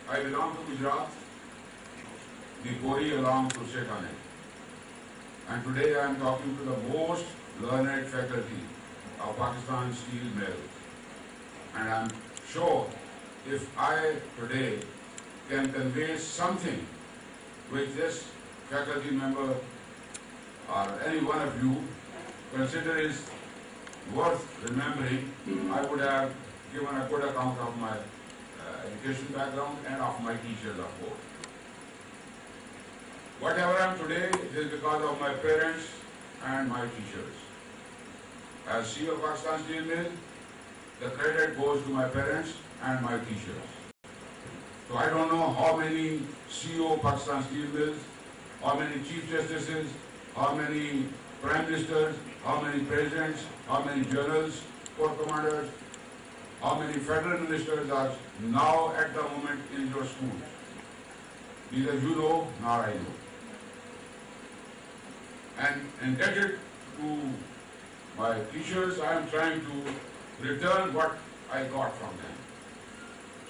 I belong to Gujarat, the Gori along to Shekane. And today I am talking to the most learned faculty of Pakistan Steel Mills. And I am sure if I today can convey something which this faculty member or any one of you consider is worth remembering, I would have given a good account of my education background and of my teachers, of course. Whatever I am today, it is because of my parents and my teachers. As CEO of Pakistan Steel Mill, the credit goes to my parents and my teachers. So I don't know how many CEO of Pakistan Steel Mills, how many chief justices, how many prime ministers, how many presidents, how many generals, corps commanders, how many federal ministers are now at the moment in your schools. Neither you know nor I know. And indebted to my teachers, I am trying to return what I got from them.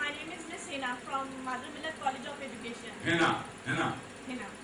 My name is Miss Hina from Mother Millet College of Education. Hina.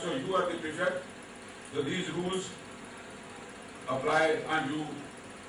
So you are the prefect. So these rules apply and you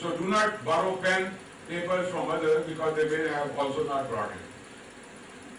So do not borrow pen, papers from others because they may have also not brought it.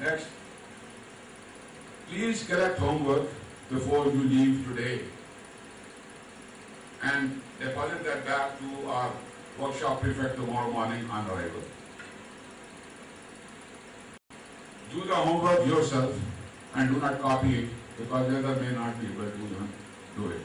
Next, please correct homework before you leave today and deposit that back to our workshop prefect tomorrow morning on arrival. Do the homework yourself and do not copy it because the other may not be able to even do it.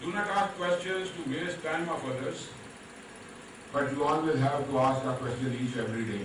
Do not ask questions to waste time of others, but you always have to ask a question each every day.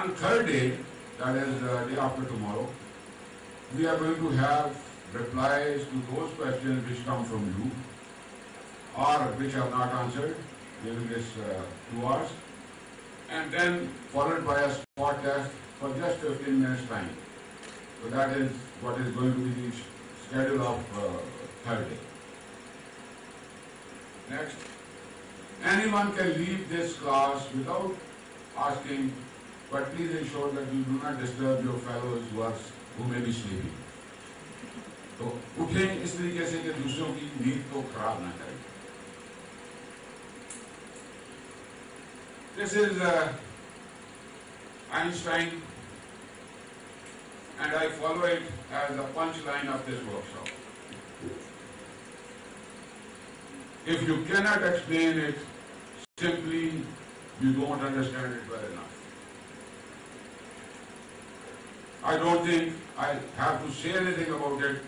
On third day, that is the day after tomorrow, we are going to have replies to those questions which come from you or which are not answered, during this 2 hours, and then followed by a spot test for just 15 minutes time. So that is what is going to be the schedule of third day. Next, anyone can leave this class without asking, but please ensure that you do not disturb your fellows who may be sleeping. تو اٹھیں اس طریقے سے کہ دوسروں کی نیند کو خراب نہ کریں. This is Einstein, and I follow it as a punchline of this workshop. If you cannot explain it simply, you don't understand it well enough. I don't think I have to say anything about it,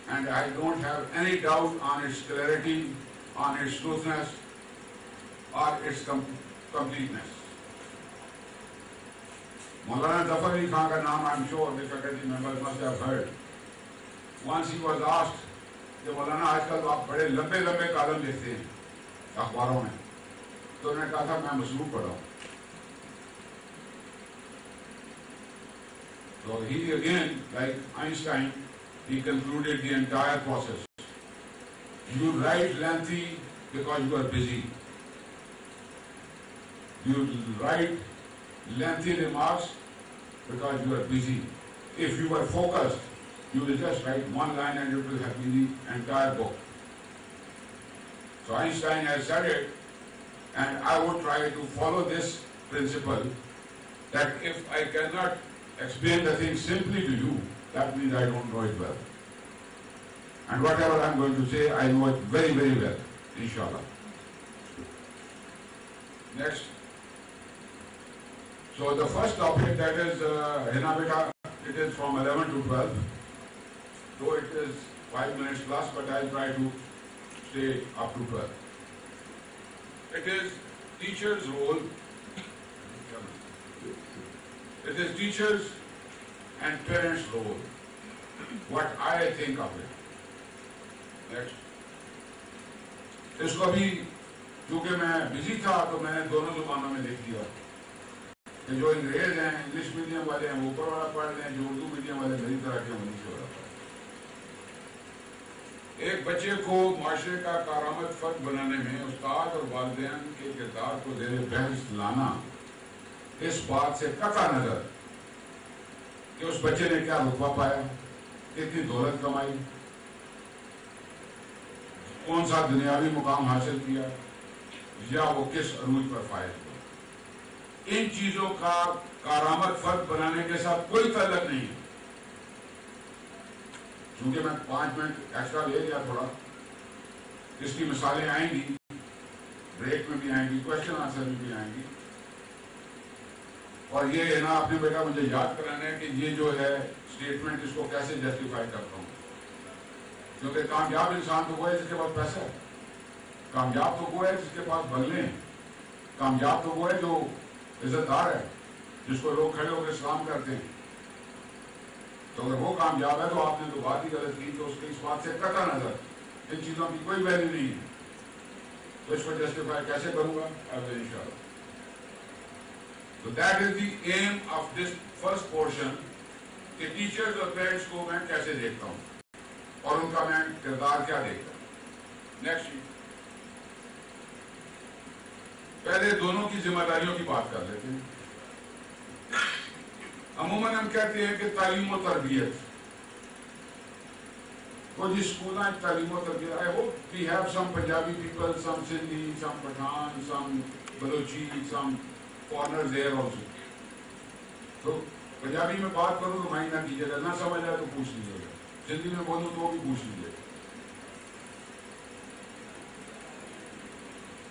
and I don't have any doubt on its clarity, on its truthness, or its completeness. Maulana Zafar Ali Khan ka naam, I'm sure the faculty members must have heard. Once he was asked کہ مولانا آج کل تو آپ بڑے لمبے لمبے column لکھتے ہیں اخباروں میں, تو انہوں نے کہا تھا میں مصروف پڑھا ہوں. So he again, like Einstein, he concluded the entire process. You write lengthy because you are busy. You write lengthy remarks because you are busy. If you are focused, you will just write one line and it will have been the entire book. So Einstein has said it, and I would try to follow this principle, that if I cannot explain the thing simply to you, that means I don't know it well. And whatever I'm going to say, I know it very, very well, inshallah. Next. So the first topic, that is Hina Beta, it is from 11 to 12. So it is 5 minutes plus, but I'll try to stay up to 12. It is teacher's role. It is teachers and parents' role. What I think of it. Next. اس کو بھی چونکہ میں busy تھا تو میں نے دونوں زبانوں میں لکھ دیا کہ جو انگریز ہیں انگلش میڈیم والے ہیں وہ اوپر والا پڑھ لیں, جو اردو میڈیم والے میری طرح کے نیچے والا پڑھ. ایک بچے کو معاشرے کا کارآمد فرد بنانے میں استاد اور والدین کے کردار کو زیر بحث لانا اس بات سے قطع نظر کہ اس بچے نے کیا رتبہ پایا, کتنی دولت کمائی, کون سا دنیاوی مقام حاصل کیا, یا وہ کس عروج پر فائز ہوا, ان چیزوں کا کارآمد فرد بنانے کے ساتھ کوئی تعلق نہیں ہے. چونکہ میں 5 منٹ ایکسٹرا لے لیا تھوڑا, اس کی مثالیں آئیں گی, بریک میں بھی آئیں گی, کوشچن آنسر میں بھی آئیں گی. اور یہ ہے نا اپنے بیٹا مجھے یاد کرانا ہے کہ یہ جو ہے اسٹیٹمنٹ اس کو کیسے جسٹیفائی کرتا ہوں, کیونکہ کامیاب انسان تو وہ ہے جس کے پاس پیسہ ہے, کامیاب تو وہ ہے جس کے پاس بنگلے ہیں, کامیاب تو وہ ہے جو عزت دار ہے, جس کو لوگ کھڑے ہو کے سلام کرتے ہیں. تو اگر وہ کامیاب ہے تو آپ نے تو بات ہی غلط کی, تو اس کے اس بات سے قطع نظر ان چیزوں کی کوئی ویلیو نہیں ہے. تو اس کو جسٹیفائی کیسے کروں گا اب انشاءاللہ. So that is the aim of this first portion, کہ ٹیچرز اور پیرنٹس کو میں کیسے دیکھتا ہوں اور ان کا میں کردار کیا دیکھتا ہوں. نیکسٹ, پہلے دونوں کی ذمہ داریوں کی بات کر لیتے ہیں. عموماً ہم کہتے ہیں کہ تعلیم و تربیت, وہ جس اسکول تعلیم و تربیت, I hope we have some Punjabi people, some Sindhi, some Pathan, some Balochi, some foreigners there also. تو پنجابی میں بات کروں تو مائنڈ نہ کیجیے گا, نہ سمجھ آئے تو پوچھ لیجیے گا, سندھی میں بولوں تو وہ بھی پوچھ لیجیے گا.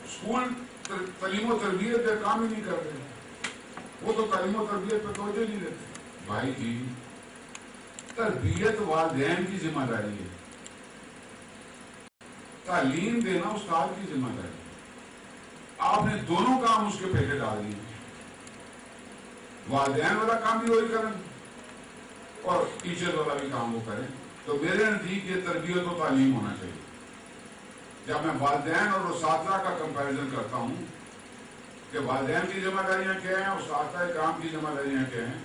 اسکول تعلیم و تربیت پہ کام ہی نہیں کر رہے, وہ تو تعلیم و تربیت پہ توجہ نہیں دیتے. بھائی جی, تربیت والدین کی ذمہ داری ہے, تعلیم دینا استاد کی ذمہ داری ہے. آپ نے دونوں کام اس کے پیچھے ڈال دیے, والدین والا کام بھی وہی کریں اور ٹیچر والا بھی کام وہ کریں. تو میرے نزدیک یہ تربیت و تعلیم ہونا چاہیے. جب میں والدین اور اساتذہ کا کمپیریزن کرتا ہوں کہ والدین کی ذمہ داریاں کیا ہیں، اساتذہ کرام کی ذمہ داریاں کیا ہیں،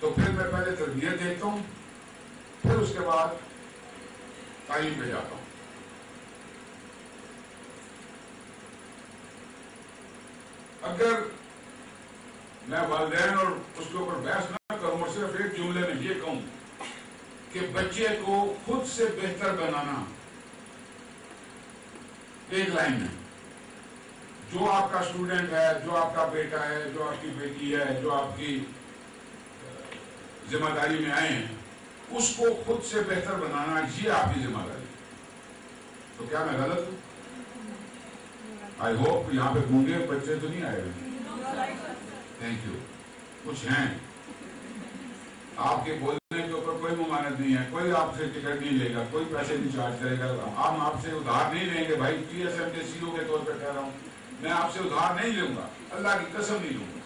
تو پھر میں پہلے تربیت دیکھتا ہوں، پھر اس کے بعد تعلیم پہ جاتا ہوں۔ اگر میں والدین اور اس کے اوپر بحث نہ کروں اور صرف ایک جملے میں یہ کہوں کہ بچے کو خود سے بہتر بنانا، ایک لائن میں، جو آپ کا اسٹوڈنٹ ہے، جو آپ کا بیٹا ہے، جو آپ کی بیٹی ہے، جو آپ کی ذمہ داری میں آئے ہیں، اس کو خود سے بہتر بنانا، یہ آپ کی ذمہ داری ہے۔ تو کیا میں غلط ہوں؟ آئی ہوپ یہاں پہ گونگے بچے تو نہیں آئے ہوئے؟ Thank you. کچھ ہیں، آپ کے بولنے کے اوپر کوئی ممانعت نہیں ہے، کوئی آپ سے ٹکٹ نہیں لے گا، کوئی پیسے نہیں چارج کرے گا، ہم آپ سے ادھار نہیں لیں گے۔ بھائی پی ایس ایم کے سی او کے طور پہ کہہ رہا ہوں، میں آپ سے ادھار نہیں لوں گا، اللہ کی قسم نہیں لوں گا،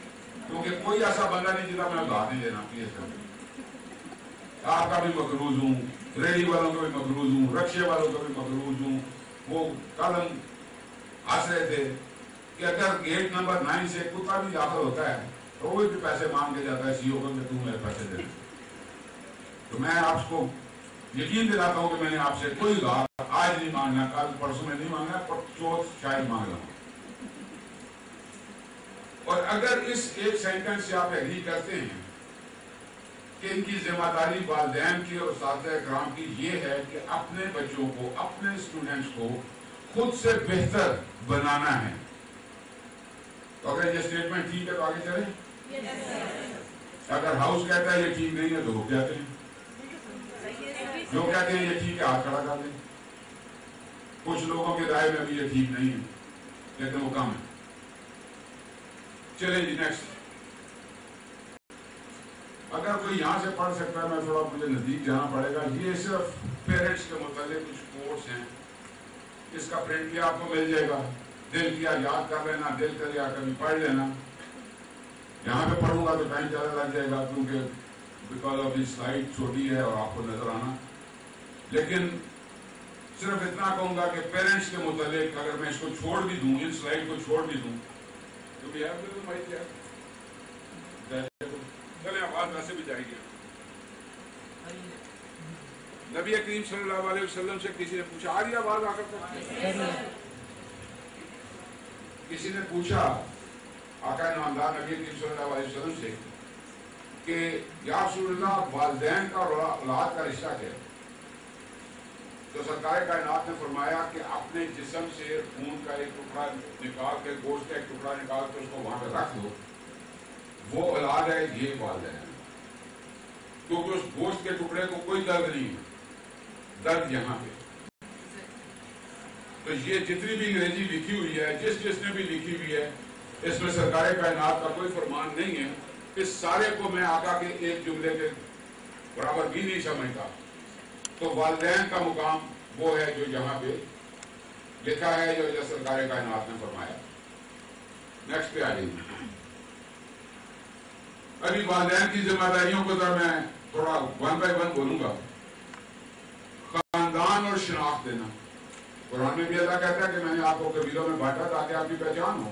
کیونکہ کوئی ایسا بندہ نہیں جتا میں ادھار نہیں دینا پی ایس ایم۔ آپ کا بھی مقروض ہوں، ریڈی والوں کا بھی مقروض ہوں، رکشے والوں کا بھی مقروض ہوں۔ وہ کل ہم ہنس رہے تھے کہ اگر گیٹ نمبر 9 سے کتا بھی داخل ہوتا ہے تو وہ بھی پیسے مانگ کے جاتا ہے سی او کو کہ تم میرے پیسے دے۔ تو میں آپ کو یقین دلاتا ہوں کہ میں نے آپ سے کوئی ادھار آج نہیں مانگنا، کل پرسوں میں نہیں مانگنا، پر چوتھ شاید مانگ رہا ہوں۔ اور اگر اس ایک سینٹنس سے آپ ایگری کرتے ہیں کہ ان کی ذمہ داری والدین کی اور اساتذہ کرام کی یہ ہے کہ اپنے بچوں کو، اپنے اسٹوڈنٹس کو خود سے بہتر بنانا ہے، تو اگر یہ اسٹیٹمنٹ ٹھیک ہے تو آگے چلیں۔ اگر ہاؤس کہتا ہے یہ ٹھیک نہیں ہے تو رک جاتے ہیں، جو کہتے ہیں یہ ٹھیک ہے ہاتھ کھڑا کر دیں۔ کچھ لوگوں کی رائے میں بھی یہ ٹھیک نہیں ہے لیکن وہ کم ہے۔ چلیں جی نیکسٹ۔ اگر کوئی یہاں سے پڑھ سکتا ہے، میں تھوڑا مجھے نزدیک جانا پڑے گا۔ یہ صرف پیرنٹس کے متعلق کچھ کوٹس ہیں، اس کا پرنٹ بھی آپ کو مل جائے گا، دل کیا یاد کر لینا، دل کر لیا کبھی پڑھ لینا۔ یہاں پہ پڑھوں گا تو ٹائم زیادہ لگ جائے گا کیونکہ بیکاز آف دی سلائڈ چھوٹی ہے اور آپ کو نظر آنا، لیکن صرف اتنا کہوں گا کہ پیرنٹس کے متعلق اگر میں اس کو چھوڑ بھی دوں، ان سلائڈ کو چھوڑ بھی دوں تو بھی چلیں آواز ویسے بھی جائے گی۔ نبی کریم صلی اللہ علیہ وسلم سے کسی نے پوچھا، آ رہی آواز آ کر؟ کسی نے پوچھا آقا نامدار نبی کریم صلی اللہ علیہ وسلم سے کہ یا رسول اللہ والدین کا اور اولاد کا رشتہ کیا ہے؟ تو سرکار کائنات نے فرمایا کہ اپنے جسم سے خون کا ایک ٹکڑا نکال کے، گوشت کا ایک ٹکڑا نکال کے اس کو وہاں پہ رکھ دو، وہ اولاد ہے، یہ والدین ہے، کیونکہ اس گوشت کے ٹکڑے کو کوئی درد نہیں ہے، درد یہاں پہ۔ تو یہ جتنی بھی انگریزی لکھی ہوئی ہے، جس نے بھی لکھی ہوئی ہے، اس میں سرکار کائنات کا کوئی فرمان نہیں ہے۔ اس سارے کو میں آقا کے ایک جملے کے برابر بھی نہیں سمجھتا۔ تو والدین کا مقام وہ ہے جو یہاں پہ لکھا ہے، جو سرکار کائنات نے فرمایا۔ نیکسٹ پہ آ جائیے۔ ابھی والدین کی ذمہ داریوں کو ذرا میں تھوڑا 1 بائی 1 بولوں گا۔ خاندان اور شناخت دینا، قرآن میں بھی اللہ کہتا ہے کہ میں نے آپ کو قبیلوں میں بانٹا تاکہ آپ کی پہچان ہو۔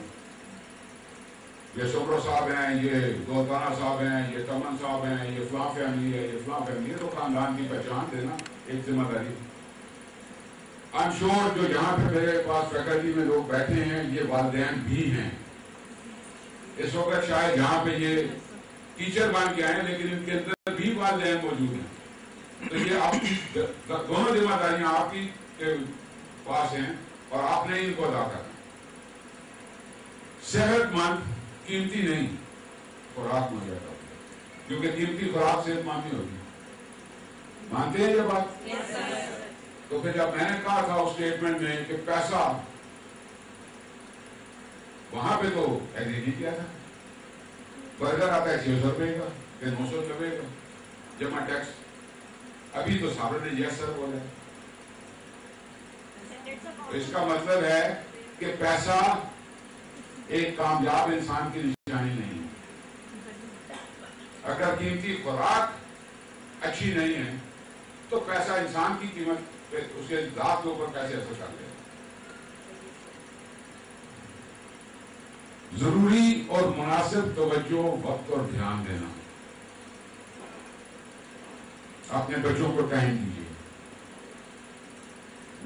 یہ سمرو صاحب ہیں، یہ دولتانہ صاحب ہیں، یہ تمن صاحب ہیں، یہ فلاں فیملی ہے، یہ فلاں فیملی ہے، تو خاندان کی پہچان دینا ایک ذمہ داری۔ I'm sure جو یہاں پہ میرے پاس فیکلٹی میں لوگ بیٹھے ہیں یہ والدین بھی ہیں۔ اس وقت شاید یہاں پہ یہ ٹیچر بن کے آئے لیکن ان کے اندر بھی والدین موجود ہیں۔ تو یہ آپ کی دونوں ذمہ داریاں آپ کی پاس ہیں اور آپ نے ان کو ادا کرنا۔ صحت مند قیمتی نہیں، خوراک مہیا کرتا ہے، کیونکہ قیمتی خوراک صحت مند نہیں ہوتی۔ مانتے ہیں یہ بات؟ تو پھر جب میں نے کہا تھا اس اسٹیٹمنٹ میں کہ پیسہ، وہاں پہ تو ایگری نہیں کیا تھا۔ برگر آتا ہے 600 روپے کا، پھر 990 کا جمع ٹیکس۔ ابھی تو صاحب نے یس سر بولا ہے۔ اس کا مطلب ہے کہ پیسہ ایک کامیاب انسان کی نشانی نہیں ہے۔ اگر قیمتی خوراک اچھی نہیں ہے تو پیسہ انسان کی قیمت اس کے ذات کے اوپر کیسے اثر کر لے گا؟ ضروری اور مناسب توجہ، وقت اور دھیان دینا. اپنے بچوں کو ٹائم دیجیے.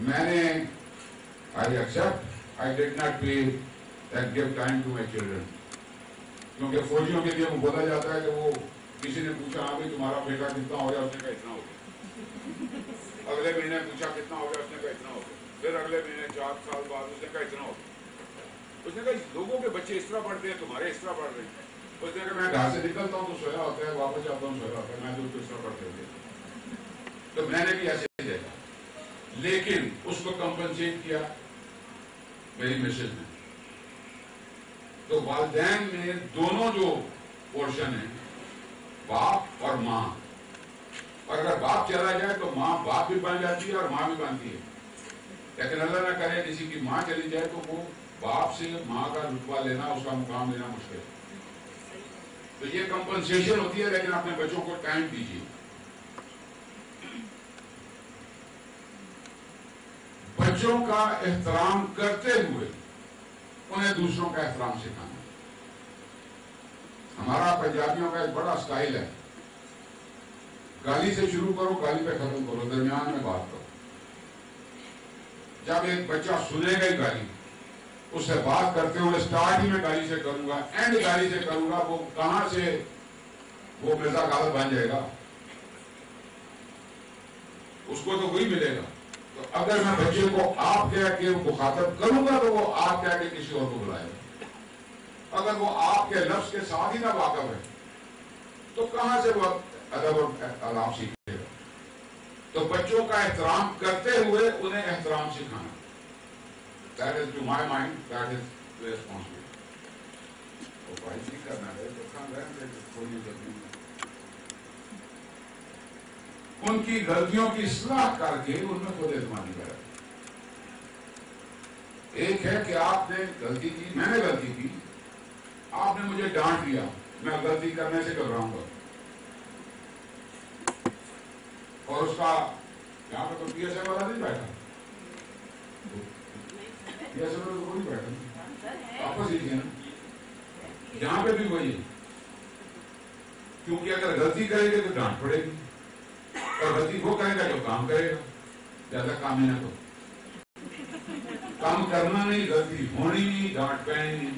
میں نے I did not pay and give time to my children. کیونکہ فوجیوں کے لیے وہ بولا جاتا ہے کہ وہ کسی نے پوچھا ہاں بھائی تمہارا بیٹا کتنا ہو گیا، اس نے کہا اتنا ہو گیا. اگلے مہینے پوچھا کتنا ہو گیا، اس نے کہا اتنا ہو گیا. پھر اگلے مہینے 4 سال بعد اس نے کہا اتنا ہو گیا. اس نے کہا لوگوں کے بچے اس طرح پڑھتے ہیں، تمہارے اس طرح پڑھ رہے ہیں. اس نے کہا میں گھر سے نکلتا ہوں تو سویا ہوتا ہے، واپس جاتا ہوں سویا ہوتا ہے، میں تو اس طرح پڑھتے ہوتے. تو میں نے بھی ایسے ہی دیکھا، لیکن اس کو کمپنسیٹ کیا میری مسز نے. تو والدین میں دونوں جو پورشن ہیں، باپ اور ماں، اور اگر باپ چلا جائے تو ماں باپ بھی بن جاتی ہے اور ماں بھی بنتی ہے. لیکن اللہ نہ کرے کسی کی ماں چلی جائے تو وہ باپ سے ماں کا رتبہ لینا، اس کا مقام لینا مشکل ہے. تو یہ کمپنسیشن ہوتی ہے. لیکن اپنے بچوں کو ٹائم دیجیے. بچوں کا احترام کرتے ہوئے انہیں دوسروں کا احترام سکھانا. ہمارا پنجابیوں کا ایک بڑا سٹائل ہے، گالی سے شروع کرو، گالی پہ ختم کرو، درمیان میں بات کرو. جب ایک بچہ سنے گا گالی، اس سے بات کرتے ہوئے اسٹارٹ ہی میں گالی سے کروں گا، اینڈ گالی سے کروں گا، وہ کہاں سے وہ مرزا غالب بن جائے گا؟ اس کو تو وہی ملے گا. تو اگر میں بچے کو آپ کہہ کے مخاطب کروں گا تو وہ آپ کہہ کے کسی اور کو بلائے گا. اگر وہ آپ کے لفظ کے ساتھ ہی نہ واقف ہے تو کہاں سے وہ ادب اور آداب سیکھے گا؟ تو بچوں کا احترام کرتے ہوئے انہیں احترام سکھانا. That is to my mind, that is the responsibility. وہ بھائی نہیں کرنا ہے تو کھانا ہے تھوڑی غلطی. ان کی غلطیوں کی اصلاح کر کے ان میں خود اعتمادی کرے. ایک ہے کہ آپ نے غلطی کی، میں نے غلطی کی، آپ نے مجھے ڈانٹ دیا، میں غلطی کرنے سے گھبراؤں گا. اور اس کا یہاں پہ تو پی ایس اے والا نہیں بیٹھا، پی ایس اے والا تو کوئی بیٹھا، واپس لیجیے نا. یہاں پہ بھی وہی ہے، کیونکہ اگر غلطی کرے گے تو ڈانٹ پڑے گی، اور غلطی وہ کرے گا جو کام کرے گا. زیادہ کام ہی نہ کرو. کام کرنا نہیں، غلطی ہونی نہیں، ڈانٹ پہنی نہیں.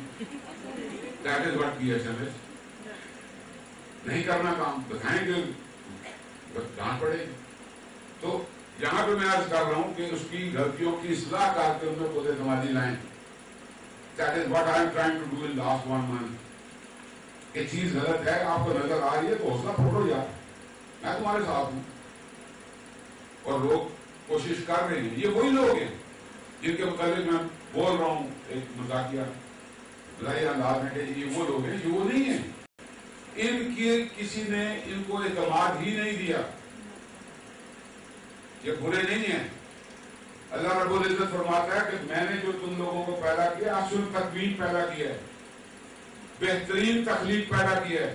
That is what PSM is. نہیں کرنا کام بتائیں گے ڈانٹ پڑے گی. تو یہاں پہ میں عرض کر رہا ہوں کہ اس کی غلطیوں کی اصلاح کر کے ان میں خود اعتمادی لائیں. That is what I am trying to do in last 1 month. کہ چیز غلط ہے، آپ کو نظر آ رہی ہے تو حوصلہ پھوڑو یار، میں تمہارے ساتھ ہوں. اور لوگ کوشش کر رہے ہیں. یہ وہی لوگ ہیں جن کے متعلق میں بول رہا ہوں ایک مذاکرہ بلائی انداز میں کہ یہ وہ لوگ ہیں. یہ وہ نہیں ہیں. ان کی کسی نے ان کو اعتماد ہی نہیں دیا. یہ برے نہیں ہیں. اللہ رب العزت فرماتا ہے کہ میں نے جو تم لوگوں کو پیدا کیا، احسن تکوین پیدا کیا ہے، بہترین تخلیق پیدا کیا ہے،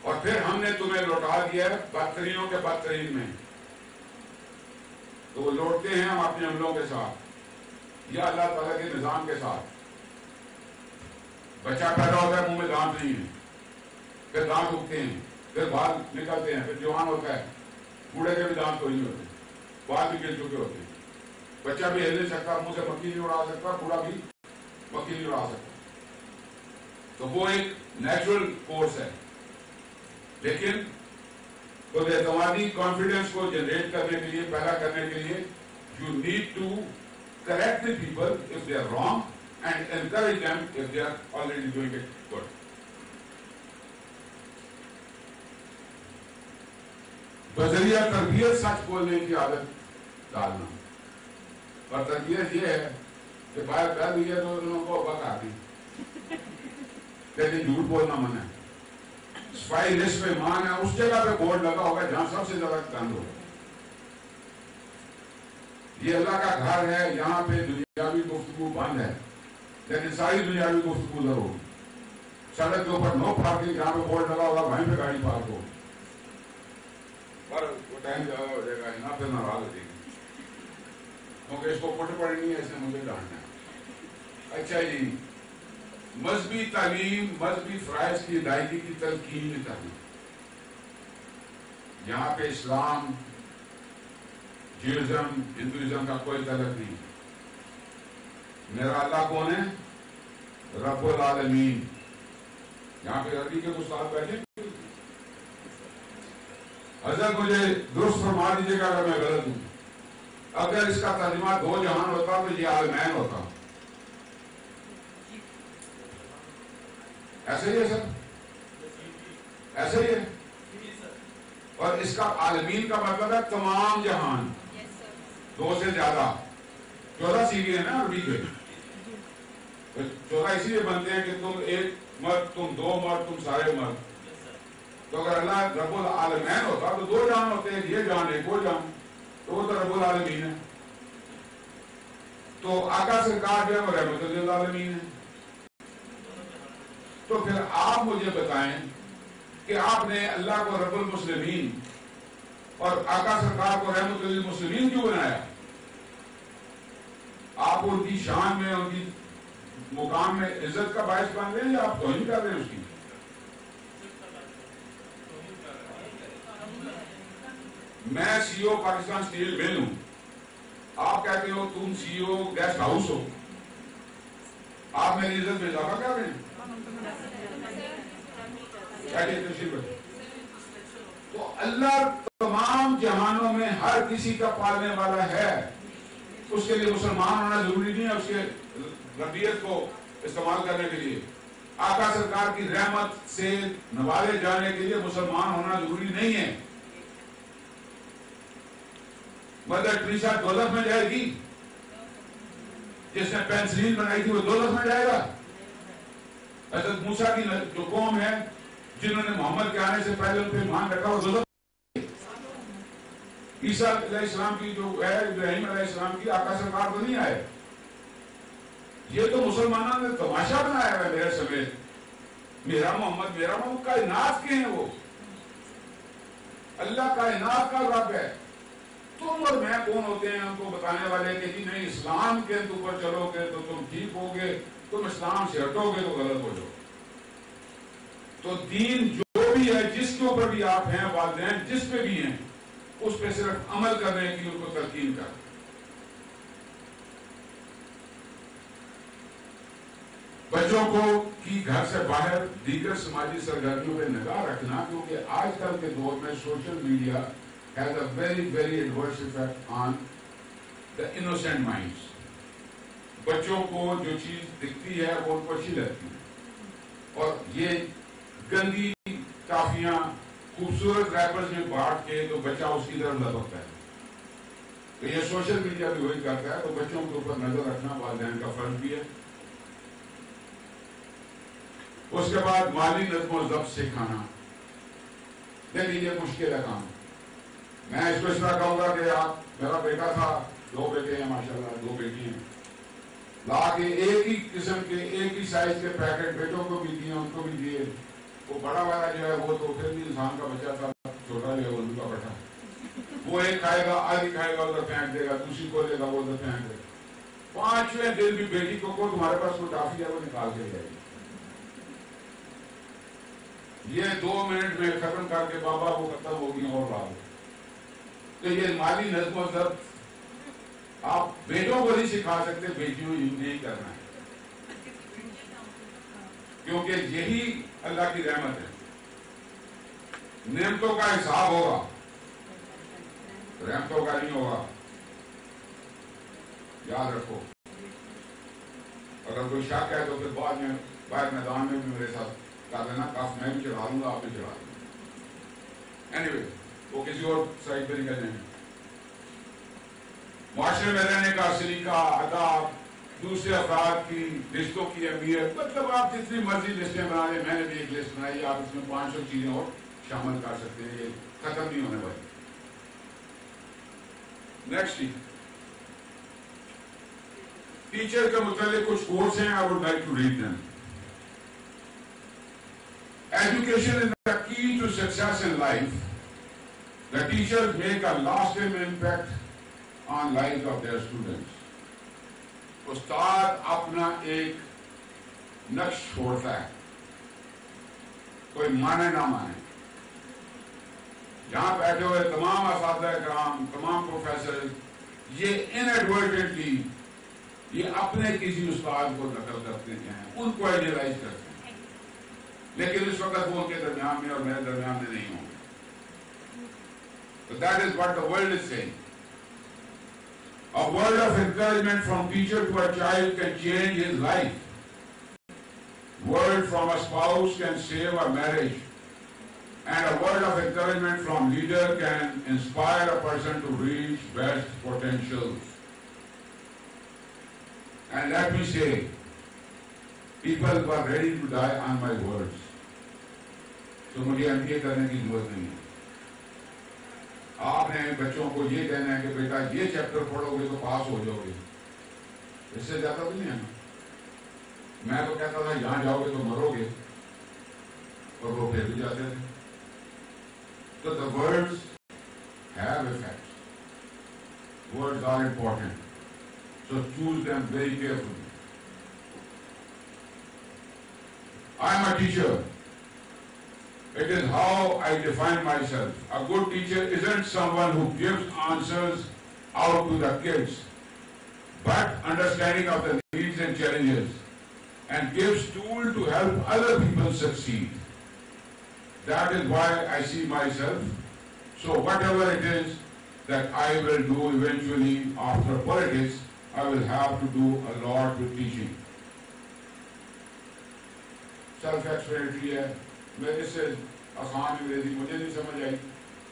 اور پھر ہم نے تمہیں لوٹا دیا ہے بدترینوں کے بدترین میں. تو وہ لوٹتے ہیں ہم اپنے عملوں کے ساتھ یا اللہ تعالیٰ کے نظام کے ساتھ. بچہ پیدا ہوتا ہے، منہ میں دانت نہیں ہے، پھر دانت اگتے ہیں، پھر بال نکلتے ہیں، پھر جوان ہوتا ہے، بوڑھے کے بھی دانت کوئی نہیں ہوتے، بال بھی گر چکے ہوتے ہیں. بچہ بھی ہل نہیں سکتا، منہ سے مکھی نہیں اڑا سکتا، بوڑھا بھی مکھی نہیں اڑا سکتا. تو وہ ایک نیچرل کورس ہے. لیکن خود اعتمادی کانفیڈنس کو جنریٹ کرنے کے لیے، پیدا کرنے کے لیے، you need to correct the people if they are wrong and encourage them if they are already doing it good. بذریعہ تربیت سچ بولنے کی عادت ڈالنا. اور تربیت یہ ہے کہ باہر کر دیا تو انہوں کو وقت آتی، لیکن جھوٹ بولنا منع ہے. صفائی لسٹ میں مان ہے، اس جگہ پہ بورڈ لگا ہوگا جہاں سب سے زیادہ گند ہوگا. یہ اللہ کا گھر ہے، یہاں پہ دنیاوی گفتگو بند ہے، لیکن ساری دنیاوی گفتگو ضرور ہوگی. سڑک کے اوپر نو پارکنگ جہاں پہ بورڈ لگا ہوگا وہیں پہ گاڑی پارک ہوگی. پر وہ ٹائم زیادہ ہو جائے گا، یہاں پہ ناراض ہو جائے گی کیونکہ اس کو پٹ پڑنی ہے، اس نے مجھے ڈانٹنا ہے. اچھا جی، مذہبی تعلیم، مذہبی فرائض کی ادائیگی کی تلقین کرنا. یہاں پہ اسلام، جیوزم، ہندوازم کا کوئی تعلق نہیں. میرا اللہ کون ہے؟ رب العالمین. یہاں پہ عربی کے استاد بیٹھے. حضرت مجھے درست فرما دیجیے گا اگر میں غلط ہوں. اگر اس کا ترجمہ دو جہان ہوتا تو یہ عالمین ہوتا. ایسے ہی ہے سر؟ ایسے ہی ہے. اور اس کا عالمین کا مطلب ہے تمام جہان، دو سے زیادہ. 14 سیڑھی ہے نا عربی کے. 14 اسی لیے بنتے ہیں کہ تم ایک مرد، تم دو مرد، تم سارے مرد. تو اگر اللہ رب العالمین ہوتا تو دو جان ہوتے ہیں، یہ جان ایک وہ جان، تو وہ تو رب العالمین ہے. تو آقا سرکار جو ہے وہ رحمت للعالمین ہے. تو پھر آپ مجھے بتائیں کہ آپ نے اللہ کو رب المسلمین اور آقا سرکار کو رحمت للمسلمین کیوں بنایا؟ آپ ان کی شان میں، ان کی مقام میں عزت کا باعث بن رہے ہیں یا آپ توہین کر رہے ہیں اس کی؟ میں سی او پاکستان اسٹیل مل ہوں، آپ کہتے ہو تم سی او گیسٹ ہاؤس ہو. آپ میری عزت میں اضافہ کر رہے ہیں. تو اللہ تمام جہانوں میں ہر کسی کا پالنے والا ہے. اس کے لیے مسلمان ہونا ضروری نہیں ہے اس کے ربیت کو استعمال کرنے کے لیے. آقا سرکار کی رحمت سے نوازے جانے کے لیے مسلمان ہونا ضروری نہیں ہے. مدر ٹریسا دولت میں جائے گی؟ جس نے پینسلین بنائی تھی وہ دولت میں جائے گا؟ حضرت موسیٰ کی جو قوم ہے جنہوں نے محمد کے آنے سے پہلے ان پہ ایمان رکھا وہ دولت. عیسیٰ علیہ السلام کی جو ہے، ابراہیم علیہ السلام کی، آقا سرکار تو نہیں آئے. یہ تو مسلمانوں نے تماشا بنایا ہے میرے سمیت. میرا محمد کائنات کے ہیں. وہ اللہ کائنات کا رب ہے. تم اور میں کون ہوتے ہیں ان کو بتانے والے کہ جی نہیں اسلام کے اوپر چلو گے تو تم ٹھیک ہوگے، تم اسلام سے ہٹو گے تو غلط ہو جاؤ. تو دین جو بھی ہے، جس کے اوپر بھی آپ ہیں، والدین جس پہ بھی ہیں، اس پہ صرف عمل کرنے کی ان کو تلقین کر. بچوں کو کی گھر سے باہر دیگر سماجی سرگرمیوں پہ نگاہ رکھنا، کیونکہ آج کل کے دور میں social media has a very adverse effect on the innocent minds. بچوں کو جو چیز دکھتی ہے وہ ان کو اچھی لگتی ہے، اور یہ گندی ٹافیاں خوبصورت ریپرز میں بانٹ کے تو بچہ اس کی طرف لپکتا ہے. تو یہ سوشل میڈیا بھی وہی کرتا ہے. تو بچوں کے اوپر نظر رکھنا والدین کا فرض بھی ہے. اس کے بعد مالی نظم و ضبط سکھانا. دیکھیے یہ مشکل ہے کام. میں اس کو اس طرح کہوں گا کہ آپ، میرا بیٹا تھا، 2 بیٹے ہیں ماشاءاللہ، 2 بیٹی ہیں، لا کے ایک ہی قسم کے ایک ہی سائز کے پیکٹ بیٹوں کو بھی دیے، ان کو بھی دیے. وہ بڑا والا جو ہے وہ تو پھر بھی انسان کا بچہ تھا، چھوٹا جو ہے وہ ان کا بیٹا، وہ ایک کھائے گا، آدھی کھائے گا ادھر پھینک دے گا، دوسری کو لے گا وہ ادھر پھینک دے گا. 5ویں دن بھی بیٹی کو تمہارے پاس کوئی ٹافی ہے وہ نکال کے جائے گی. یہ 2 منٹ میں ختم کر کے بابا وہ ختم ہوگی اور لا. تو یہ مالی نظم و ضبط آپ بیٹوں کو نہیں سکھا سکتے، بیٹیوں نہیں کرنا ہے، کیونکہ یہی اللہ کی رحمت ہے. نعمتوں کا حساب ہوگا، رحمتوں کا نہیں ہوگا، یاد رکھو. اگر کوئی شک ہے تو پھر بعد میں باہر میدان میں بھی میرے ساتھ کر لینا، کاف میں بھی چڑھا لوں گا، آپ بھی چڑھا لوں گا. اینی وے وہ کسی اور سائڈ پہ نکل جائیں. معاشرے میں رہنے کا سلیقہ، آداب، دوسرے افراد کی رشتوں کی اہمیت، مطلب آپ جتنی مرضی لسٹیں بنا لیں. میں نے بھی ایک لسٹ بنائی، آپ اس میں 500 چیزیں اور شامل کر سکتے ہیں، یہ ختم نہیں ہونے والی. نیکسٹ ٹیچر کے متعلق کچھ کوٹس ہیں. I would like to read them. Education is the key to success in life. The teachers make a lasting impact on lives of their students. استاد اپنا ایک نقش چھوڑتا ہے، کوئی مانے نہ مانے. یہاں بیٹھے ہوئے تمام اساتذہ کرام، تمام پروفیسر، یہ انیڈورٹنٹلی یہ اپنے کسی استاد کو نقل کرتے ہیں، ان کو آئیڈیلائز کرتے ہیں، لیکن اس وقت وہ ان کے درمیان میں اور میرے درمیان میں نہیں ہوں گے. So that is what the world is saying. A word of encouragement from teacher to a child can change his life. Word from a spouse can save a marriage. And a word of encouragement from leader can inspire a person to reach best potentials. And let me say, people were ready to die on my words. So مجھے MBA کرنے کی ضرورت نہیں ہے. آپ نے بچوں کو یہ کہنا ہے کہ بیٹا یہ چیپٹر پڑھو گے تو پاس ہو جاؤ گے، اس سے زیادہ تو نہیں ہے نا. میں تو کہتا تھا یہاں جاؤ گے تو مرو گے، اور وہ پھر بھی جاتے تھے. So the words have effects. Words are important. So choose them very carefully. I am a teacher. It is how I define myself. A good teacher isn't someone who gives answers out to the kids, but understanding of the needs and challenges, and gives tools to help other people succeed. That is why I see myself. So whatever it is that I will do eventually after politics, I will have to do a lot with teaching. Self-explanatory ہے. میں اس سے آسان انگریزی مجھے نہیں سمجھ آئی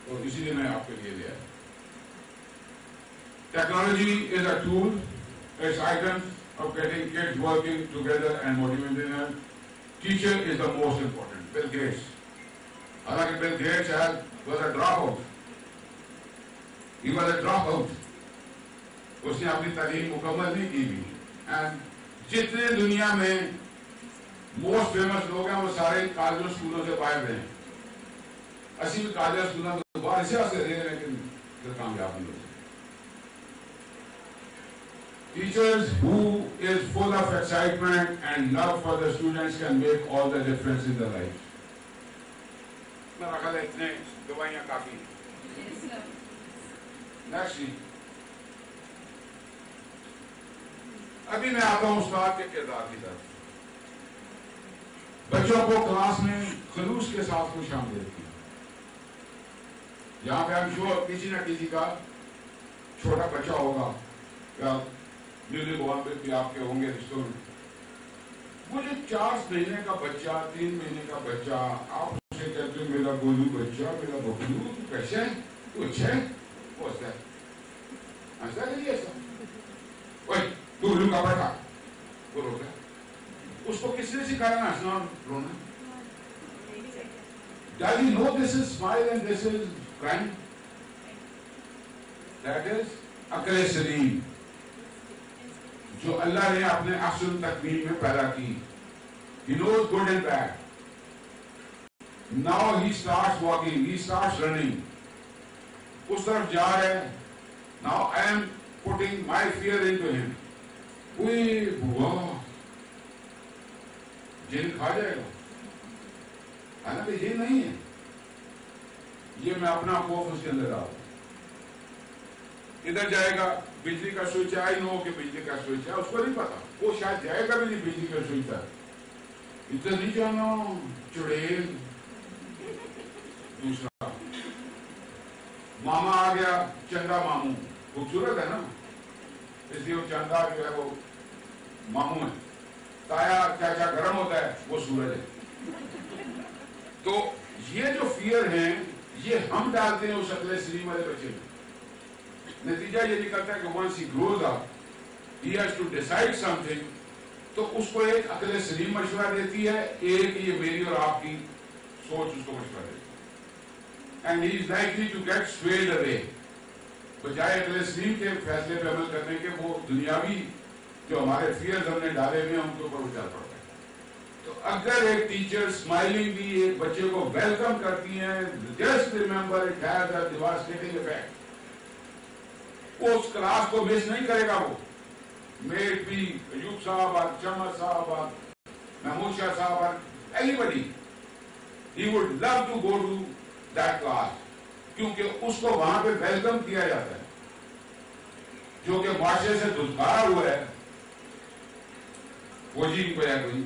تو اسی لیے میں آپ کے لیے لیا. Technology is a tool. It's items of getting kids working together and motivating them. Teacher is the most important. Bill Gates. حالانکہ Bill Gates was a dropout. He was a dropout. اس نے اپنی تعلیم مکمل نہیں کی بھی. And جتنے دنیا میں موسٹ فیمس لوگ ہیں وہ سارے کالجوں اسکولوں سے باہر رہے ہیں. اسی بھی کالج اسکولوں میں باہر سے رہے ہیں لیکن پھر کامیاب نہیں ہو سکتے. Teachers who is full of excitement and love for the students can make all the difference in their life. میرا خیال ہے اتنے دوائیاں کافی ہیں. نیکسٹ جی. ابھی میں آتا ہوں استاد کے کردار کی طرف. بچوں کو کلاس میں خلوص کے ساتھ خوش آمدید کی. یہاں پہ ہم شور کسی نہ کسی کا چھوٹا بچہ ہوگا یا نیولی بورن پہ بھی آپ کے ہوں گے رشتوں میں. وہ جو 4 مہینے کا بچہ، 3 مہینے کا بچہ، آپ اسے کہتے ہیں میرا گولو بچہ، میرا ببلو، کیسے ہے تو اچھا ہے، وہ ہنستا ہے. ہنستا ہے نہیں ایسا؟ اوئے گولو کا بیٹا وہ روتا ہے. اس کو کس نے سکھایا نا ہنسنا رونا؟ Does he know this is smile and this is crying? That is عقل سلیم جو اللہ نے اپنے احسن تقویم میں پیدا کی. He knows good and bad. Now he starts walking, he starts running. اس طرف جا رہے ہیں. Now I am putting my fear into him. اوئے بوا جن کھا جائے گا. حالانکہ یہ نہیں ہے، یہ میں اپنا خوف اس کے اندر ڈال. ادھر جائے گا بجلی کا سوئچ ہے، آئی نو کہ بجلی کا سوئچ ہے، اس کو نہیں پتا، وہ شاید جائے گا بھی نہیں بجلی کا سوئچ ہے. ادھر نہیں جانا چڑیل. دوسرا ماما آ گیا، چندا ماموں، خوبصورت ہے نا اس لیے وہ چندا جو ہے وہ ماموں ہے. تایا چاچا گرم ہوتا ہے، وہ سورج ہے. تو یہ جو فیئر ہیں یہ ہم ڈالتے ہیں اس عقل سلیم والے بچے میں. نتیجہ یہ نکلتا ہے کہ once he grows up he has to decide something. تو اس کو ایک عقل سلیم مشورہ دیتی ہے، ایک یہ میری اور آپ کی سوچ اس کو مشورہ دیتی ہے. And he is likely to get swayed away. بجائے عقل سلیم کے فیصلے پہ عمل کرنے کے وہ دنیاوی جو ہمارے فیئرز ہم نے ڈالے ہوئے ہیں ان کے اوپر اچھال پڑتا ہے. تو اگر ایک ٹیچر اسمائلنگلی ایک بچے کو ویلکم کرتی ہیں، just remember it has a devastating effect. وہ اس کلاس کو مس نہیں کرے گا. وہ میٹ بھی ایوب صاحب اور چمر صاحب اور anybody, he would love to go to that class, کیونکہ اس کو وہاں پہ ویلکم کیا جاتا ہے. جو کہ معاشرے سے دشوار ہوا ہے, فوجی کی وجہ کوئی,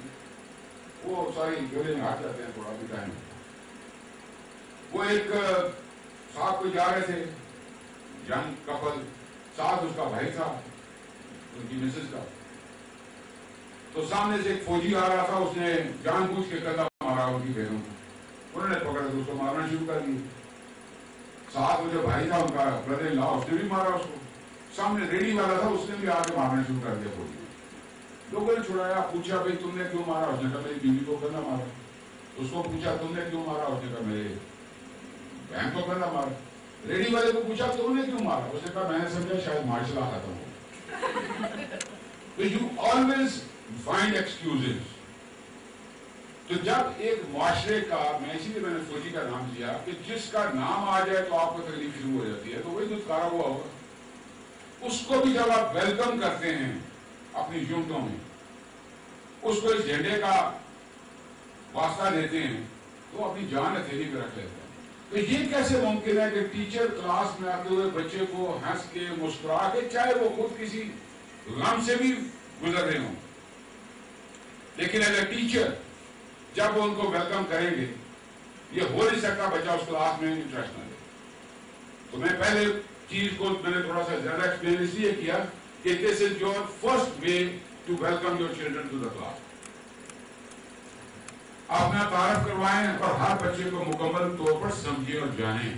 وہ ساری گلے میں ہاتھ جاتے ہیں تھوڑا بھی ٹائم. وہ ایک ساتھ کوئی جا رہے تھے, ینگ کپل, ساتھ اس کا بھائی تھا, ان کی مسز کا. تو سامنے سے ایک فوجی آ رہا تھا, اس نے جان بوجھ کے کندھا مارا ان کی بہنوں کو. انہوں نے پکڑا تو اس کو مارنا شروع کر دیا. ساتھ وہ جو بھائی تھا ان کا برادر ان لا, اس نے بھی مارا اس کو. سامنے ریڈی والا تھا, اس نے بھی آ کے مارنا شروع کر دیا فوجی. لوگوں نے چھڑایا, پوچھا بھائی تم نے کیوں مارا؟ اس نے کہا میری بیوی کو کندھا مارا. اس کو پوچھا تم نے کیوں مارا؟ اس نے کہا میرے بہن کو کندھا مارا. ریڈی والے کو پوچھا تم نے کیوں مارا؟ اس نے کہا میں نے سمجھا شاید مارشل آ ختم ہو. تو یو آلویز فائنڈ ایکسکیوزز. تو جب ایک معاشرے کا, میں اسی لیے میں نے فوجی کا نام دیا کہ جس کا نام آ جائے تو آپ کو تکلیف شروع ہو جاتی ہے, تو وہی دھتکارا ہوا ہوگا. اس کو بھی جب آپ ویلکم کرتے ہیں اپنی یونٹوں میں, اس کو اس جھنڈے کا واسطہ دیتے ہیں, تو اپنی جان ہتھیلی پہ رکھ لیتے ہیں. تو یہ کیسے ممکن ہے کہ ٹیچر کلاس میں آتے ہوئے بچے کو ہنس کے مسکرا کے, چاہے وہ خود کسی غم سے بھی گزر رہے ہوں, لیکن ایز اے ٹیچر جب وہ ان کو ویلکم کریں گے, یہ ہو نہیں سکتا بچہ اس کلاس میں انٹرسٹ نہ لے. تو میں پہلے چیز کو میں نے تھوڑا سا زیادہ ایکسپلین اس لیے کیا کہ this is your first way to welcome your children to the class. آپ اپنا تعارف کروائیں اور ہر بچے کو مکمل طور پر سمجھیں اور جانیں.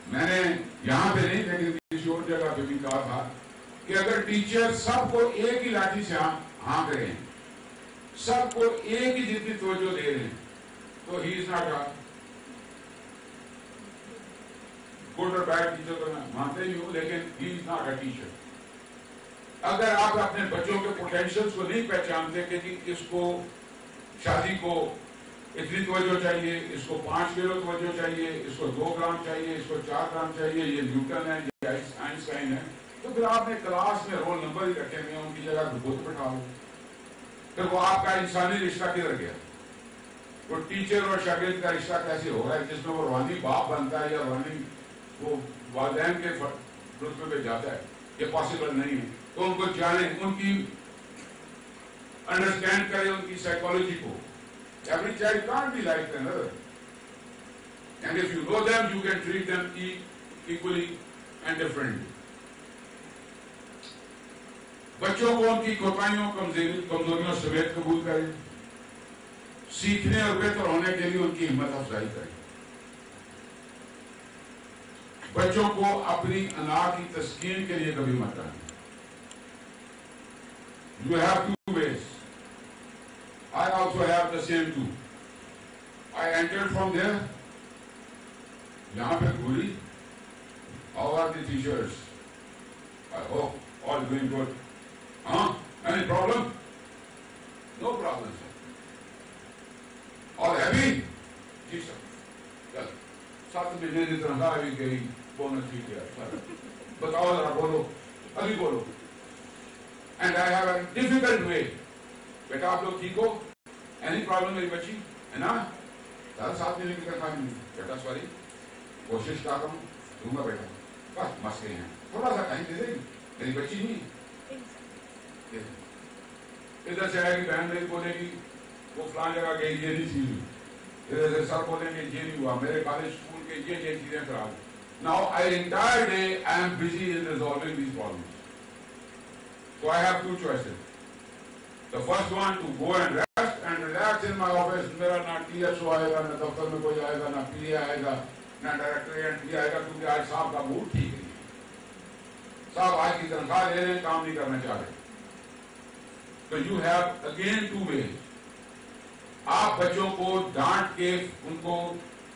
میں نے یہاں پہ نہیں لیکن کسی اور جگہ پہ بھی کہا تھا کہ اگر ٹیچر سب کو ایک ہی لاٹھی سے ہاں کریں, سب کو ایک ہی جتنی توجہ دے رہے ہیں, تو ہی از ناٹ اے گڈ اور بیڈ ٹیچر. تو میں مانتے ہی ہوں, لیکن ہی از ناٹ اے ٹیچر. اگر آپ اپنے بچوں کے پوٹینشیلز کو نہیں پہچانتے کہ اس کو شادی کو اتنی توجہ چاہیے, اس کو 5 کلو توجہ چاہیے, اس کو 2 گرام چاہیے, اس کو 4 گرام چاہیے, یہ نیوٹن ہے, یہ آئنسٹائن ہے, تو پھر آپ نے کلاس میں رول نمبر ہی رکھے ہوئے, ان کی جگہ بت بٹھا لو. پھر وہ آپ کا انسانی رشتہ کدھر گیا؟ وہ ٹیچر اور شاگرد کا رشتہ کیسے ہو رہا ہے جس میں وہ روحانی باپ بنتا ہے یا روحانی وہ والدین کے رتبے پہ جاتا ہے؟ یہ پاسبل نہیں ہے. تو ان کو جانیں, ان کی انڈرسٹینڈ کریں ان کی سائیکالوجی کو. Every child can't be like another. And if you know them, you can treat them equally and differently. بچوں کو ان کی کوتاہیوں کمزوریوں سمیت قبول کریں, سیکھنے اور بہتر ہونے کے لیے ان کی ہمت افزائی کریں. بچوں کو اپنی انا کی تسکین کے لیے کبھی مت ڈالیں. You have 2 ways. I also have the same 2. I entered from there. یہاں پہ گھوری. How are the teachers? I hope all doing good. Any problem? No problem, sir. All happy? جی سر. چل 7 مہینے کی تنخواہ بھی گئی, بونس بھی گیا. بتاؤ ذرا, بولو, ابھی بولو. And I have a difficult way. بیٹا آپ لوگ ٹھیک ہو؟ اینی پرابلم میری بچی ہے نا؟ 7 مہینے کی تنخواہ نہیں. بیٹا سوری, کوشش کیا کروں, دوں گا بیٹا. بس مسئلے ہیں, تھوڑا سا ٹائم دے دے گی, میری بچی نہیں. ادھر سے آئے گی بہن میری بولے گی وہ فلان جگہ گئی, یہ نہیں چیز ہوئی. ادھر سے سر بولیں گے یہ نہیں ہوا, میرے کالج اسکول کے یہ چیزیں خراب. Now entire day I am busy in resolving these problems. So I have 2 choices. The first one to go and rest and relax in my office. میرا نہ TSO آئے گا, نہ دفتر میں کوئی آئے گا, نہ PA آئے گا, نہ ڈائریکٹر آئے گا, کیونکہ آج صاحب کا موڈ ٹھیک نہیں ہے. صاحب آج کی تنخواہ لے رہے ہیں, کام نہیں کرنا چاہ رہے. تو you have again 2 ways. آپ بچوں کو ڈانٹ کے, ان کو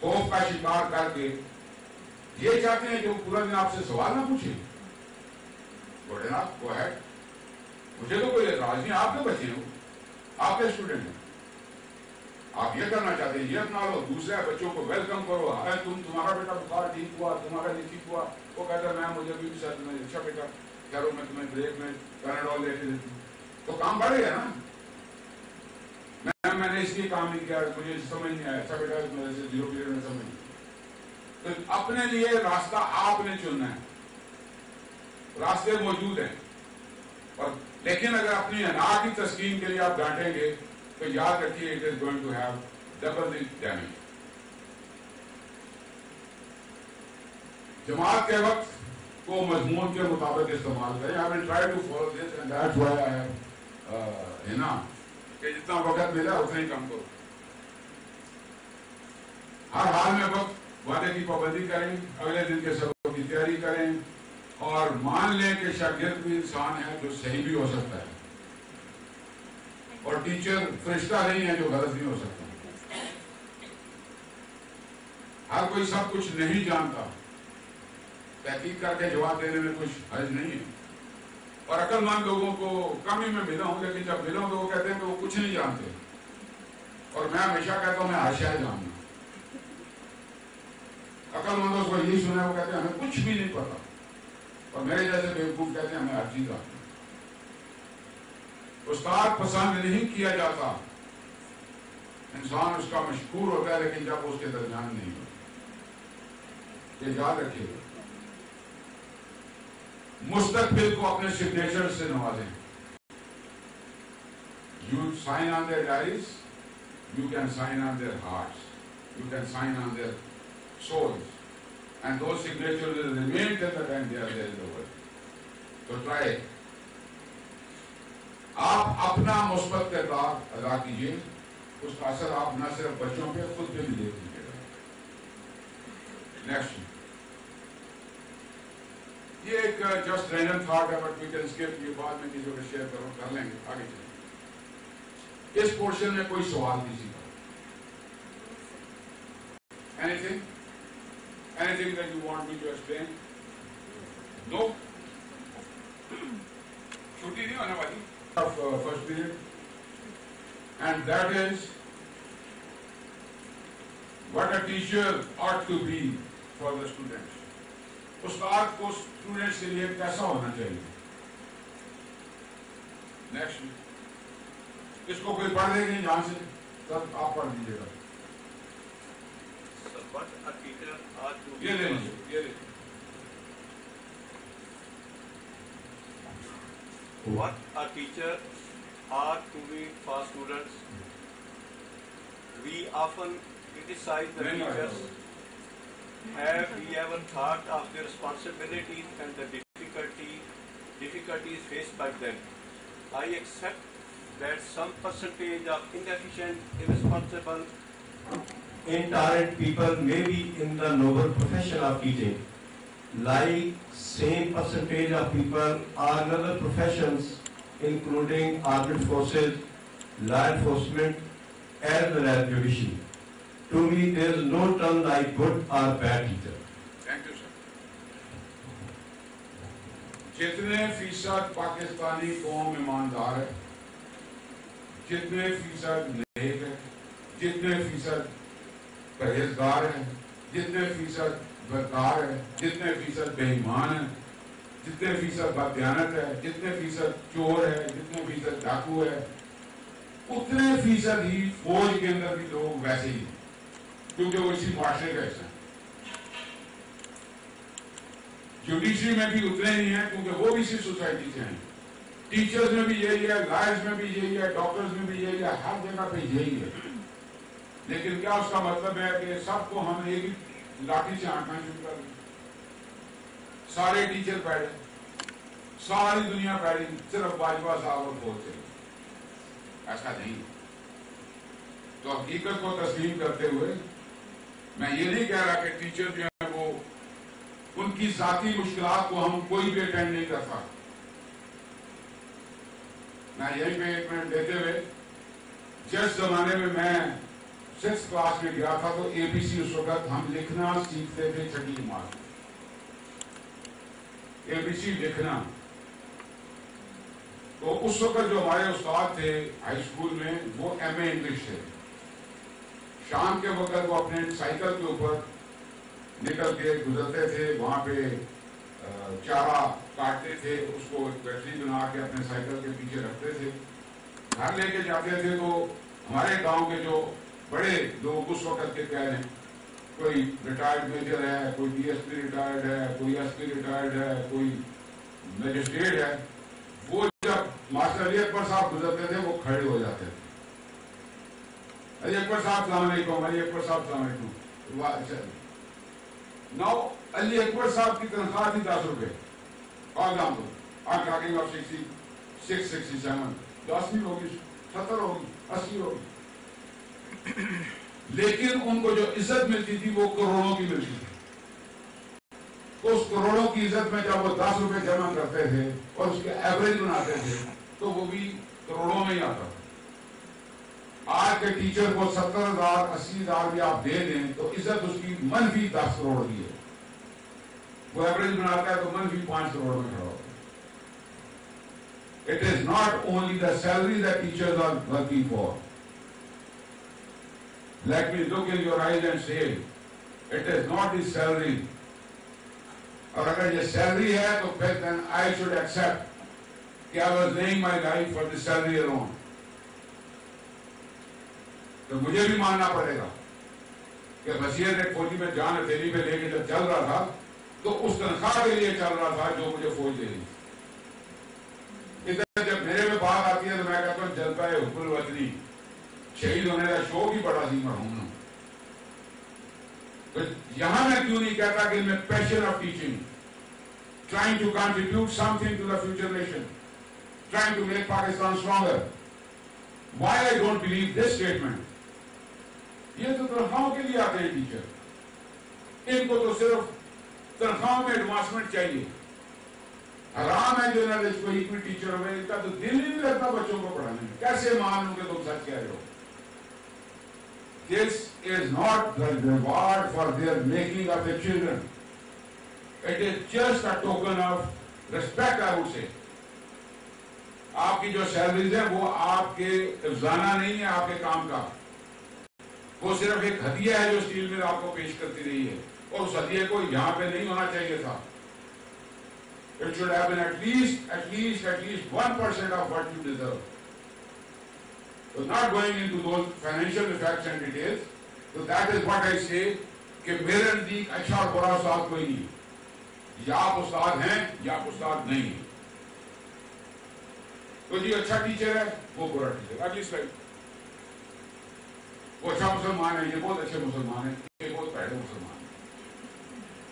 خوف کا شکار کر کے یہ چاہتے ہیں کہ وہ پورا دن آپ سے سوال نہ پوچھیں. go ahead. مجھے تو کوئی اعتراض نہیں, آپ کے بچے ہو, آپ کے اسٹوڈنٹ ہیں, آپ یہ کرنا چاہتے ہیں یہ اپنا لو. دوسرے بچوں کو ویلکم کرو. تمہارا بیٹا بخار ٹھیک ہوا, تمہارا یہ ٹھیک ہوا, وہ کہتا ہے میم مجھے بھی سر میں, اچھا بیٹا چلو میں تمہیں بریک میں پیراڈول دے کے دیتی ہوں, تو کام بڑھے گا نا. میں میں نے اس لیے کام نہیں کیا, مجھے سمجھ نہیں آیا, اچھا بیٹا میرے سے 0 پیریڈ میں سمجھ نہیں. تو اپنے لیے راستہ آپ نے چننا ہے, راستے موجود ہیں, اور لیکن اگر اپنی انا کی تسکین کے لیے آپ ڈانٹیں گے تو یاد رکھیے it is going to have double the damage. جماعت کے وقت کو مضمون کے مطابق استعمال کریں. I will try to follow this and that's why I have نا کہ جتنا وقت ملا اتنا ہی کم کرو. ہر حال میں وقت وعدے کی پابندی کریں, اگلے دن کے سبق کی تیاری کریں, اور مان لیں کہ شاگرد بھی انسان ہے جو صحیح بھی ہو سکتا ہے, اور ٹیچر فرشتہ نہیں ہے جو غلط نہیں ہو سکتا. ہر کوئی سب کچھ نہیں جانتا, تحقیق کر کے جواب دینے میں کچھ حرج نہیں ہے. اور عقل مند لوگوں کو کم ہی میں ملا ہوں, لیکن جب ملا ہوں تو وہ کہتے ہیں کہ وہ کچھ نہیں جانتے, اور میں ہمیشہ کہتا ہوں میں ہر شے جانتا. عقل مندوں کو یہی سنا ہے, وہ کہتے ہیں ہمیں کچھ بھی نہیں پتا, اور میرے جیسے بیوقوف کہتے ہیں ہمیں ہر چیز آتی. استاد پسند نہیں کیا جاتا, انسان اس کا مشکور ہوتا ہے لیکن جب اس کے درمیان نہیں ہوتا. یہ یاد رکھیے گا. مستقبل کو اپنے سگنیچر سے نوازیں. You sign on their diaries, you can sign on their hearts, you can sign on their souls, and those signatures will remain till the time they are there in the world. So try it. آپ اپنا مثبت کردار ادا کیجیے, اس کا اثر آپ نہ صرف بچوں پہ خود پہ بھی دیکھ لیجیے گا. نیکسٹ, یہ ایک جسٹ رینڈم تھاٹ ہے, بٹ وی کین اسکپ, یہ بعد میں کسی کو شیئر کر لیں گے, آگے چلیں. اس پورشن میں کوئی سوال کسی کا؟ Anything that you want me to explain? No? چھٹی نہیں ہونے والی of first period, and that is what a teacher ought to be for the students. استاد کو اسٹوڈینٹس کے لیے کیسا ہونا چاہیے؟ نیکسٹ, اس کو کوئی پڑھ دے گی یہاں سے, سب آپ پڑھ دیجیے گا. یہ لے لیجیے, یہ لے. What a teacher ought to be for students. We often criticize the teachers. Have we ever thought of the responsibilities and the difficulties faced by them? I accept that some percentage of inefficient, irresponsible, intolerant people may be in the noble profession of teaching. Like same percentage of people are in other professions, including armed forces, law enforcement, as well as judiciary. To me, there is no term like good or bad teacher. Thank you, sir. جتنے فیصد پاکستانی قوم ایماندار ہے, جتنے فیصد نیک ہے, جتنے فیصد پرہیزگار ہے, جتنے فیصد بدکار ہے, جتنے فیصد بے ایمان ہے, جتنے فیصد بددیانت ہے, جتنے فیصد چور ہے, جتنے فیصد ڈاکو ہے, اتنے فیصد ہی فوج کے اندر بھی لوگ ویسے ہی, کیونکہ وہ اسی معاشرے کا حصہ ہے. جوڈیشری میں بھی اتنے ہی ہیں کیونکہ وہ بھی اسی سوسائٹی سے ہیں. ٹیچرز میں بھی یہی ہے, لائرز میں بھی یہی ہے, ڈاکٹرز میں بھی یہی ہے, ہر جگہ پہ یہی ہے. لیکن کیا اس کا مطلب ہے کہ سب کو ہم ایک لاٹھی سے آنکھنا شروع کر دیں؟ سارے ٹیچر بیٹھے, ساری دنیا بیٹھی, صرف باجوہ صاحب اور فوج سے؟ ایسا نہیں. تو حقیقت کو تسلیم کرتے ہوئے میں یہ نہیں کہہ رہا کہ ٹیچر جو ہے وہ ان کی ذاتی مشکلات کو ہم کوئی بھی اٹینڈ نہیں کرتا. میں یہی پہ 1 منٹ دیتے ہوئے, جس زمانے میں 6th کلاس میں گیا تھا تو ABC اس وقت ہم لکھنا سیکھتے تھے 6ٹھی جماعت. ABC لکھنا. تو اس وقت جو ہمارے استاد تھے ہائی اسکول میں وہ MA انگلش تھے. شام کے وقت وہ اپنے سائیکل کے اوپر نکل کے گزرتے تھے, وہاں پہ چارہ کاٹتے تھے, اس کو ایک بیٹری بنا کے اپنے سائیکل کے پیچھے رکھتے تھے, گھر لے کے جاتے تھے. تو ہمارے گاؤں کے جو بڑے لوگ اس وقت کے کہہ لیں، کوئی ریٹائرڈ میجر ہے، کوئی ڈی ایس پی ریٹائرڈ ہے، کوئی ایس پی ریٹائرڈ ہے، کوئی میجسٹریٹ ہے، وہ جب ماسٹر علی اکبر صاحب گزرتے تھے وہ کھڑے ہو جاتے تھے. علی اکبر صاحب السلام علیکم، علی اکبر صاحب السلام علیکم. نو علی اکبر صاحب کی تنخواہ تھی 10 روپے. اور جان دو آپ ٹاکنگ آف 66 67 80 ہوگی، 70 ہوگی، 80 ہوگی. لیکن ان کو جو عزت ملتی تھی وہ کروڑوں کی ملتی تھی. اس کروڑوں کی عزت میں جب وہ 10 روپے جمع کرتے تھے اور اس کے ایوریج بناتے تھے تو وہ بھی کروڑوں میں ہی آتا تھا. آج کے ٹیچر کو 70,000 80,000 بھی آپ دے دیں تو عزت اس کی منفی 10 کروڑ کی ہے. وہ ایوریج بناتا ہے تو منفی 5 کروڑ میں کھڑا ہوتا ہے. It is not only the salary that teachers are working for. Let me look in your eyes and say, it is not the salary. اور اگر یہ سیلری ہے تو پھر then I should accept کہ I was laying my life for the salary alone. تو مجھے بھی ماننا پڑے گا کہ بصیر ایک فوجی میں جان ہتھیلی پہ لے کے جب چل رہا تھا تو اس تنخواہ کے لیے چل رہا تھا جو مجھے فوج دے رہی. ادھر جب میرے میں بات آتی ہے تو میں کہتا ہوں جلتا ہے حب الوطنی، شہید ہونے کا شوق ہی بڑا سی مرحوم. تو یہاں میں کیوں نہیں کہتا کہ میں passion of teaching, trying to contribute something to the future nation, trying to make Pakistan stronger. Why I don't believe this statement. یہ تو تنخواہوں کے لیے آتے ہیں ٹیچر، ان کو تو صرف تنخواہوں میں ایڈوانسمنٹ چاہیے. حرام ہے جو کوئی ٹیچر ہوئے ان کا تو دل ہی نہیں لگتا بچوں کو پڑھانے میں. کیسے مان لوں کہ تم سچ کہہ رہے ہو. This is not the reward for their making of the children. It is just a token of respect, I would say. آپ کی جو سیلریز ہیں وہ آپ کے افزانہ نہیں ہے آپ کے کام کا، وہ صرف ایک ہدیہ ہے جو اسٹیل مل آپ کو پیش کرتی رہی ہے، اور اس ہدیے کو یہاں پہ نہیں ہونا چاہیے تھا. It should have been at least 1% of what you deserve. So not going into those financial effects and details, so that is what I say کہ میرے نزدیک اچھا اور برا استاد کوئی نہیں. یا آپ استاد ہیں یا آپ استاد نہیں ہیں. تو جی اچھا ٹیچر ہے وہ برا ٹیچر. اگلی سلائڈ. وہ اچھا مسلمان ہے، یہ بہت اچھے مسلمان ہیں، یہ بہت پیڑے مسلمان ہیں،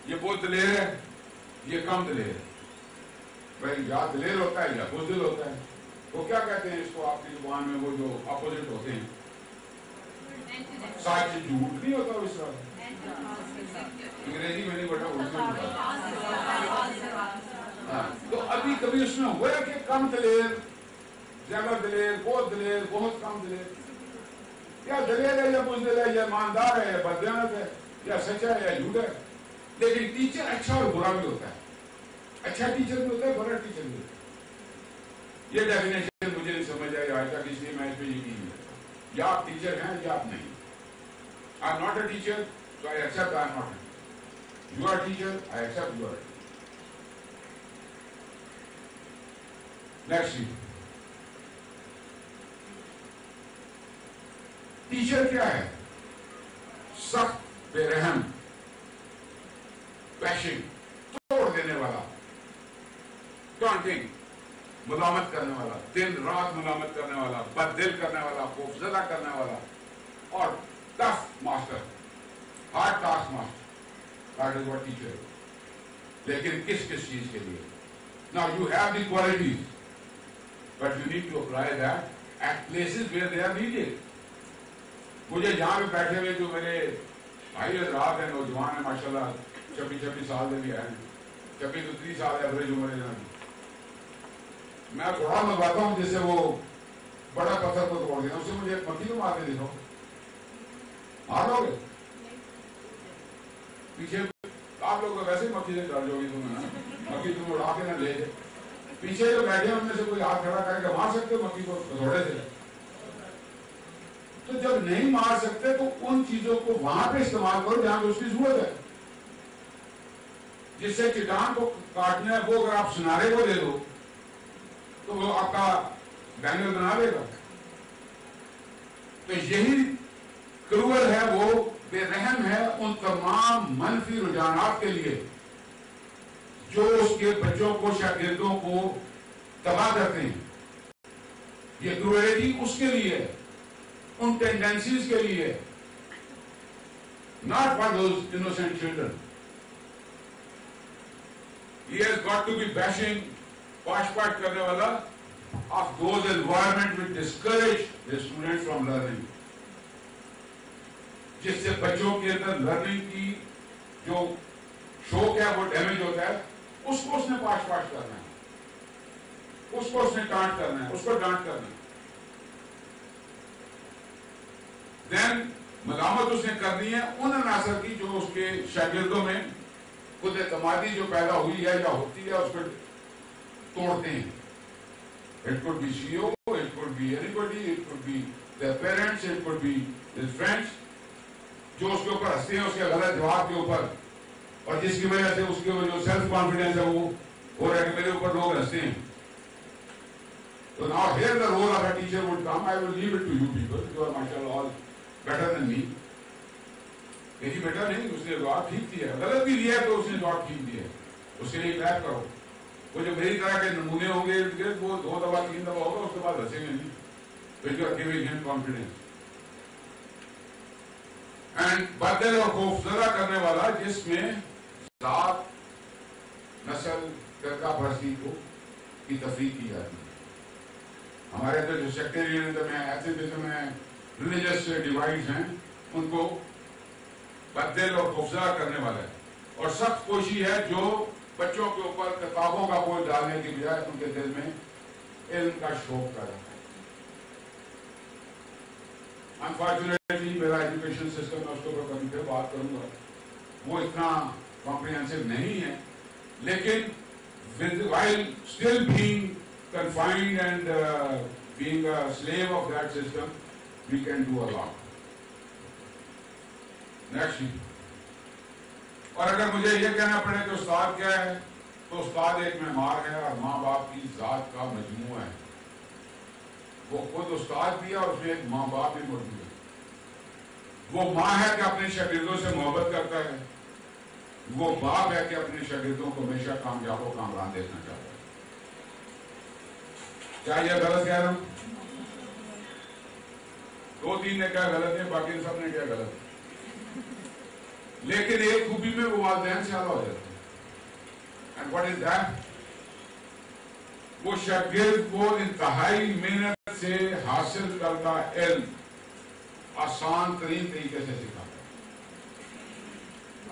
یہ بہت دلیر ہے، یہ کم دلیر ہے. بھائی یا دلیر ہوتا ہے یا بزدل ہوتا ہے. وہ کیا کہتے ہیں اس کو آپ کی زبان میں، وہ جو اپوزٹ ہوتے ہیں، سچ جھوٹ نہیں ہوتا اس طرح. انگریزی میں نہیں بٹا اردو میں. تو ابھی کبھی اس میں ہوا ہے کہ کم دلیر، زیادہ دلیر، بہت دلیر، بہت کم دلیر، یا دلیر ہے یا بزدل ہے، یا ایماندار ہے یا بددیانت ہے، یا سچا ہے یا جھوٹا ہے. لیکن ٹیچر اچھا اور برا بھی ہوتا ہے. اچھا ٹیچر بھی ہوتا ہے، برا ٹیچر بھی ہوتا ہے. یہ ڈیفینیشن مجھے نہیں سمجھ آئی آج تک، اس لیے میں اس پہ یقین نہیں کرتا. یا آپ ٹیچر ہیں یا آپ نہیں. I am not a teacher, so I accept I am not a teacher. You are a teacher, I accept you are a teacher. Next thing. Teacher کیا ہے؟ سخت، بے رحم، پیشنگ، توڑ دینے والا، ٹانٹنگ، ملامت کرنے والا، دن رات ملامت کرنے والا، بد دل کرنے والا، خوفزدہ کرنے والا، اور tough master, hard task master. That is what teacher ہے. لیکن کس کس چیز کے لیے؟ Now you have the qualities, but you need to apply that at places where they are needed. مجھے یہاں پہ بیٹھے ہوئے جو میرے بھائی حضرات ہیں، نوجوان ہیں ماشاءاللہ، 26 سال میں بھی آئے ہیں، 26 تو 30 سال ایوریج عمر ہے. میں تھوڑا منگواتا ہوں جس سے وہ بڑا پتھر کو توڑ دینا، اس سے مجھے ایک مکھی کو مار کے دکھاؤ. مار لو گے؟ پیچھے آپ لوگ ویسے ہی مکھی سے ڈر جو گی تمہیں، مکھی تم اڑا کے نہ لے جائے. پیچھے جو بیٹھے ان میں سے کوئی ہاتھ کھڑا کر کے مار سکتے ہو مکھی کو ہتھوڑے سے؟ تو جب نہیں مار سکتے تو ان چیزوں کو وہاں پہ استعمال کرو جہاں پہ اس کی ضرورت ہے. جس سے چٹان کو کاٹنا ہے وہ اگر آپ سنارے کو دے دو تو وہ آپ کا بینگل بنا لے گا. تو یہی کروئل ہے، وہ بے رحم ہے ان تمام منفی رجحانات کے لیے جو اس کے بچوں کو، شاگردوں کو تباہ کرتے ہیں. یہ کروئلٹی اس کے لیے، ان ٹینڈنسیز کے لیے، not for those innocent children. He has got to be bashing, پاش کرنے والا of those environment which discourage the students from learning. جس سے بچوں کے اندر لرننگ کی جو شوق ہے وہ ڈیمیج ہوتا ہے، اس کو اس نے پاش کرنا ہے، اس کو اس نے ڈانٹ کرنا ہے، اس کو ڈانٹ کرنا ہے. دین ملامت اس نے کرنی ہے ان عناصر کی جو اس کے شاگردوں میں خود اعتمادی جو پیدا ہوئی ہے یا ہوتی ہے، اس کو توڑتے ہیں. It could be CEO, it could be anybody, it could be their parents, it could be his friends, جو اس کے اوپر ہنستے ہیں اس کے غلط جواب کے اوپر، اور جس کی وجہ سے اس کے جو سیلف کانفیڈینس ہے وہ ہو رہا ہے کہ میرے اوپر لوگ ہنستے ہیں. So now here the role of a teacher would come. I will leave it to you people. You are mashallah all better than me. یہی بیٹا نہیں، اس نے جواب ٹھیک دیا ہے، غلط بھی دیا ہے تو اس نے جواب ٹھیک دیا ہے، اس کے لیے بیک کرو. وہ جو میری طرح کے نمونے ہوں گے وہ 2 دفعہ 3 دفعہ ہوگا، اس کے بعد ہنسیں گے نہیں. When you are giving him confidence. And بدل اور خوفزدہ کرنے والا جس میں ذات، نسل، فرقہ پرستی کو کی تفریق کی جاتی ہے. ہمارے اندر جو سیکٹریزم ہے، ایتھنزم ہے، ریلیجس ڈیوائڈز ہیں، ان کو بدل اور خوفزدہ کرنے والا ہے. اور سخت کوشی ہے جو بچوں کے اوپر کتابوں کا بوجھ ڈالنے کی بجائے ان کے دل میں علم کا شوق پیدا کرے. انفارچونیٹلی میرا ایجوکیشن سسٹم میں اس کے اوپر کبھی پھر بات کروں گا، وہ اتنا کمپریہنسو نہیں ہے، لیکن while still being confined and being a slave of that system, we can do a lot. Next. اور اگر مجھے یہ کہنا پڑے کہ استاد کیا ہے، تو استاد ایک معمار ہے اور ماں باپ کی ذات کا مجموعہ ہے. وہ خود استاد بھی ہے اور اس میں ایک ماں باپ بھی موجود ہے. وہ ماں ہے کہ اپنے شاگردوں سے محبت کرتا ہے، وہ باپ ہے کہ اپنے شاگردوں کو ہمیشہ کامیاب و کامران دیکھنا چاہتا ہے. کیا یہ غلط کہہ رہا ہوں؟ 2-3 نے کیا غلط ہے، باقی سب نے کیا غلط ہے. لیکن ایک خوبی میں وہ والدین سے اعلیٰ ہو جاتے ہیں. And what is that? وہ شاگرد کو انتہائی محنت سے حاصل کردہ علم آسان ترین طریقے سے سکھاتا ہے.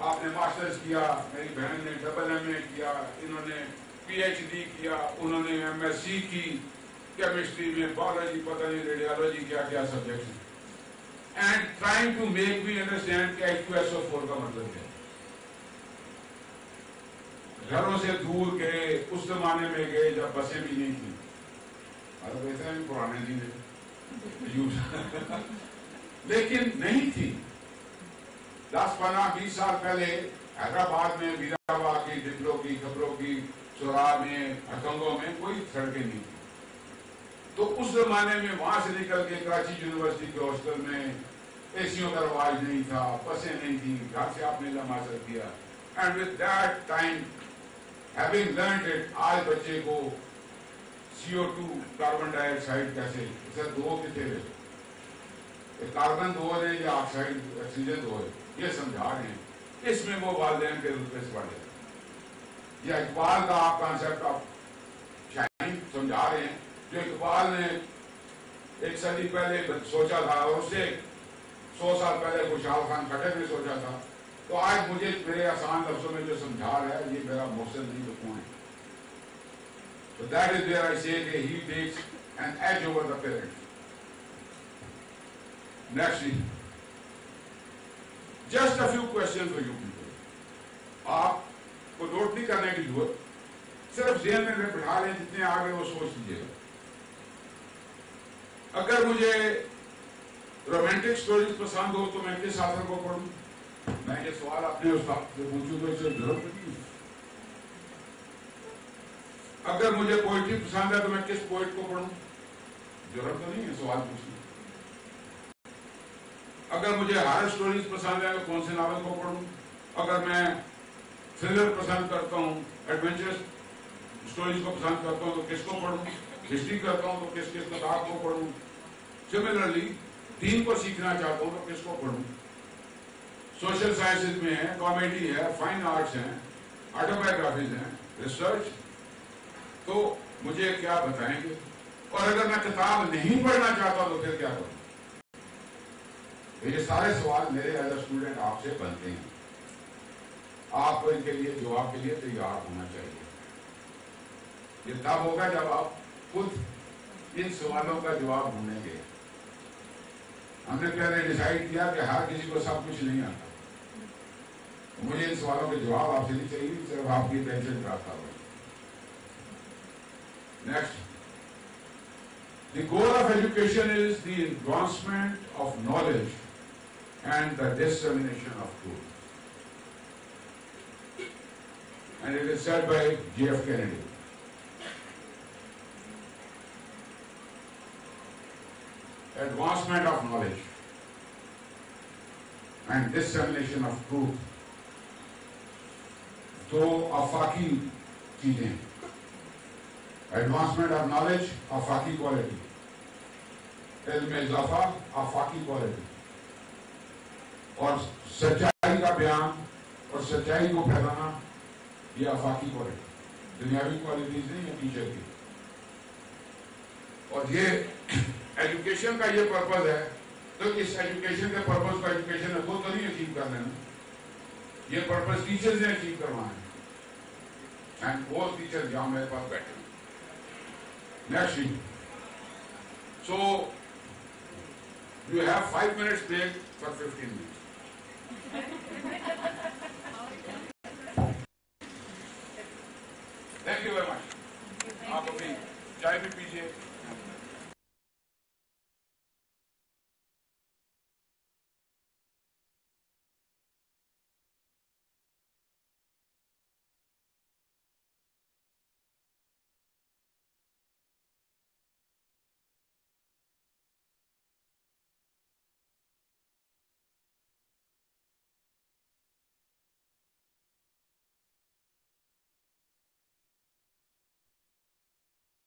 آپ نے ماسٹرز کیا، میری بہن نے ڈبل ایم اے کیا، انہوں نے پی ایچ ڈی کیا، انہوں نے ایم ایس سی کی، کیمسٹری میں، بایولوجی، پتہ نہیں ریڈیالوجی کیا کیا سبجیکٹس ہیں. And trying to make me understand کہ H2SO4 کا مطلب کیا ہے. گھروں سے دور گئے، اس زمانے میں گئے جب بسیں بھی نہیں تھیں. اب ویسے ہم پرانے دن لیکن نہیں تھی. 10-15-20 سال پہلے حیدرآباد میں بیراوا کی، ڈپلو کی، کھبروں کی، سورا میں، اکنگوں میں کوئی سڑکیں نہیں تھی. تو اس زمانے میں وہاں سے نکل کے کراچی یونیورسٹی کے ہاسٹل میں اے سیوں کا رواج نہیں تھا، بسیں نہیں تھیں، گھر سے آپ نے علم حاصل کیا. And with that time having learned it, آج بچے کو CO2 کاربن ڈائی آکسائڈ کیسے، سر 2 کتنے رہے، کاربن 2 ہے یا آکسائڈ آکسیجن 2 ہے، یہ سمجھا رہے ہیں. اس میں وہ والدین کے روپے سے پڑھے. یہ اقبال کا آپ کانسیپٹ آف شائننگ سمجھا رہے ہیں، جو اقبال نے 1 صدی پہلے سوچا تھا اور اس سے 100 سال پہلے خوشحال خان کھٹک نے سوچا تھا. تو آج مجھے میرے آسان لفظوں میں جو سمجھا رہا ہے یہ میرا محسن نہیں تو کون ہے. So that is where I say that he takes an edge over the parents. Next, just a few questions for you people. آپ کو نوٹ نہیں کرنے کی ضرورت، صرف ذہن میں بٹھا لیں، جتنے آگے وہ سوچ لیجیے گا. اگر مجھے رومانٹک سٹوریز پسند ہو تو میں کس آثر کو پڑھوں؟ میں یہ سوال اپنے استاد سے پوچھوں تو اسے ضرورت نہیں. اگر مجھے پوئٹری پسند ہے تو میں کس پوئٹ کو پڑھوں؟ ضرورت تو نہیں ہے سوال پوچھنے. اگر مجھے ہارر سٹوریز پسند ہے تو کون سے ناول کو پڑھوں, اگر میں تھرلر پسند کرتا ہوں, ایڈونچرس سٹوریز کو پسند کرتا ہوں تو کس کو پڑھوں, ہسٹری کرتا ہوں تو کس کتاب کو پڑھوں, سملرلی دین کو سیکھنا چاہتا ہوں تو کس کو پڑھوں. سوشل سائنسز میں ہے, کامیڈی ہے, فائن آرٹس ہیں, آٹوبایوگرافیز ہیں, ریسرچ, تو مجھے کیا بتائیں گے؟ اور اگر میں کتاب نہیں پڑھنا چاہتا تو پھر کیا کروں؟ یہ سارے سوال میرے ایز اے اسٹوڈنٹ آپ سے بنتے ہیں. آپ کو ان کے لیے جواب کے لیے تیار ہونا چاہیے. یہ تب ہوگا جب آپ خود ان سوالوں کا جواب ڈھونڈیں گے. ہم نے پہلے ڈیسائیڈ کیا کہ ہر کسی کو سب کچھ نہیں آتا. مجھے ان سوالوں کے جواب آپ سے نہیں چاہیے, صرف آپ کی ٹینشن کرتا ہوں. Next, the goal of education is the advancement of knowledge and the dissemination of truth. And it is said by J.F. Kennedy. Advancement of knowledge and dissemination of truth. دو آفاقی چیزیں. ایڈوانسمنٹ آف نالج آفاقی کوالٹی, علم میں اضافہ آفاقی quality, اور سچائی کا بیان اور سچائی کو پھیلانا یہ آفاقی کوالٹی, دنیاوی کوالٹیز نہیں ہے ٹیچر کی. اور یہ ایجوکیشن کا یہ پرپز ہے, تو اس ایجوکیشن کے پرپز کو ایجوکیشن نے خود تو نہیں اچیو کر لینا, یہ پرپز ٹیچرز نے اچیو کروانا ہے. اینڈ وہ ٹیچر جہاں میرے پاس بیٹھے ہیں. Next, so you have 5 minutes break for 15 minutes. Thank you very much. آپ اپنی چائے بھی پیجیے.